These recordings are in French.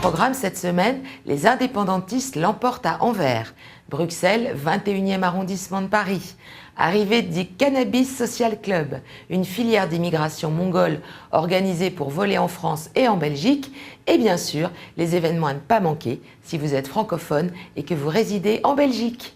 Programme cette semaine, les indépendantistes l'emportent à Anvers. Bruxelles, 21e arrondissement de Paris. Arrivée du Cannabis Social Club, une filière d'immigration mongole organisée pour voler en France et en Belgique. Et bien sûr, les événements à ne pas manquer si vous êtes francophone et que vous résidez en Belgique.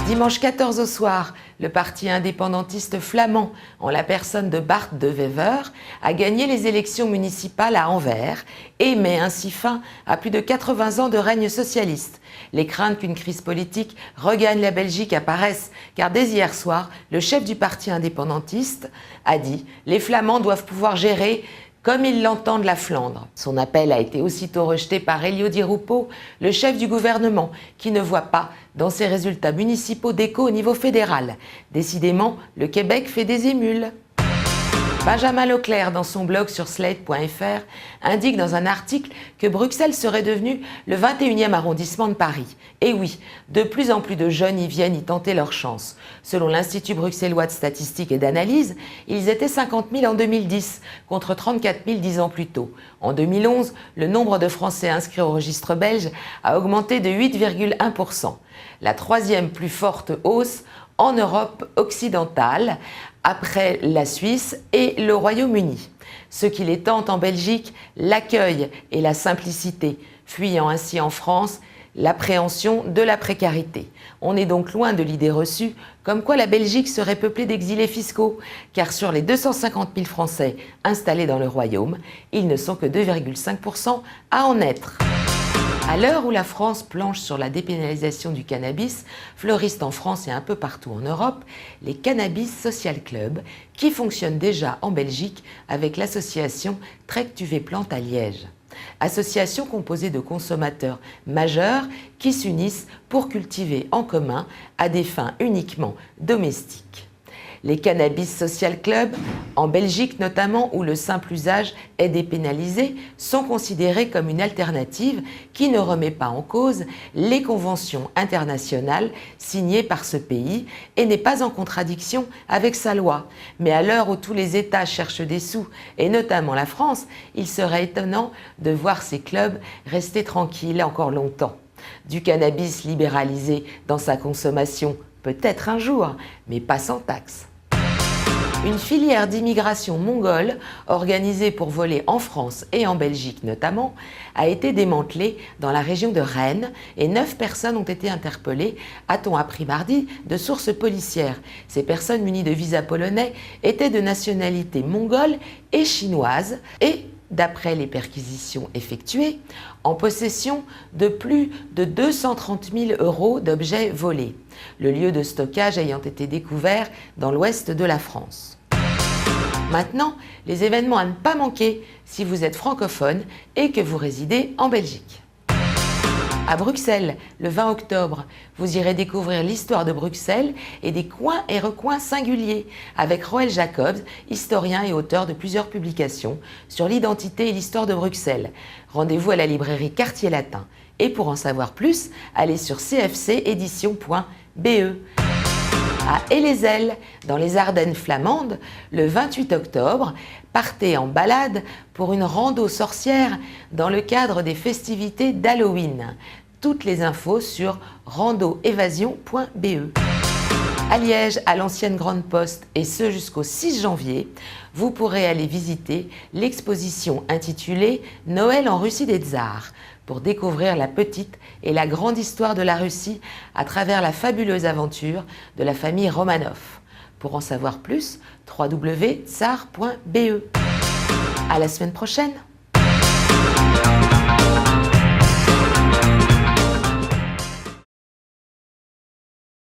Dimanche 14 au soir, le parti indépendantiste flamand, en la personne de Bart De Wever, a gagné les élections municipales à Anvers et met ainsi fin à plus de 80 ans de règne socialiste. Les craintes qu'une crise politique regagne la Belgique apparaissent, car dès hier soir, le chef du parti indépendantiste a dit « Les Flamands doivent pouvoir gérer comme ils l'entendent la Flandre ». Son appel a été aussitôt rejeté par Elio Di Rupo, le chef du gouvernement, qui ne voit pas dans ses résultats municipaux d'écho au niveau fédéral. Décidément, le Québec fait des émules. Benjamin Leclerc, dans son blog sur Slate.fr, indique dans un article que Bruxelles serait devenu le 21e arrondissement de Paris. Et oui, de plus en plus de jeunes y viennent y tenter leur chance. Selon l'Institut bruxellois de statistique et d'analyse, ils étaient 50 000 en 2010, contre 34 000 10 ans plus tôt. En 2011, le nombre de Français inscrits au registre belge a augmenté de 8,1%. La troisième plus forte hausse en Europe occidentale, après la Suisse et le Royaume-Uni. Ce qui les tente en Belgique, l'accueil et la simplicité, fuyant ainsi en France l'appréhension de la précarité. On est donc loin de l'idée reçue comme quoi la Belgique serait peuplée d'exilés fiscaux, car sur les 250 000 Français installés dans le Royaume, ils ne sont que 2,5% à en être. À l'heure où la France planche sur la dépénalisation du cannabis, fleurissent en France et un peu partout en Europe les Cannabis Social Club qui fonctionnent déjà en Belgique avec l'association Trek-Tuvé Plante à Liège. Association composée de consommateurs majeurs qui s'unissent pour cultiver en commun à des fins uniquement domestiques. Les Cannabis Social Club, en Belgique notamment où le simple usage est dépénalisé, sont considérés comme une alternative qui ne remet pas en cause les conventions internationales signées par ce pays et n'est pas en contradiction avec sa loi. Mais à l'heure où tous les États cherchent des sous, et notamment la France, il serait étonnant de voir ces clubs rester tranquilles encore longtemps. Du cannabis libéralisé dans sa consommation, peut-être un jour, mais pas sans taxe. Une filière d'immigration mongole, organisée pour voler en France et en Belgique notamment, a été démantelée dans la région de Rennes et 9 personnes ont été interpellées, a-t-on appris mardi, de sources policières. Ces personnes munies de visas polonais étaient de nationalité mongole et chinoise et, d'après les perquisitions effectuées, en possession de plus de 230 000 € d'objets volés, le lieu de stockage ayant été découvert dans l'ouest de la France. Maintenant, les événements à ne pas manquer si vous êtes francophone et que vous résidez en Belgique. À Bruxelles, le 20 octobre, vous irez découvrir l'histoire de Bruxelles et des coins et recoins singuliers avec Roel Jacobs, historien et auteur de plusieurs publications sur l'identité et l'histoire de Bruxelles. Rendez-vous à la librairie Quartier Latin. Et pour en savoir plus, allez sur cfcédition.be. À Elezelle, dans les Ardennes flamandes, le 28 octobre, partez en balade pour une rando sorcière dans le cadre des festivités d'Halloween. Toutes les infos sur randoévasion.be. À Liège, à l'ancienne Grande Poste, et ce jusqu'au 6 janvier, vous pourrez aller visiter l'exposition intitulée « Noël en Russie des Tsars » pour découvrir la petite et la grande histoire de la Russie à travers la fabuleuse aventure de la famille Romanov. Pour en savoir plus, www.tsar.be. À la semaine prochaine!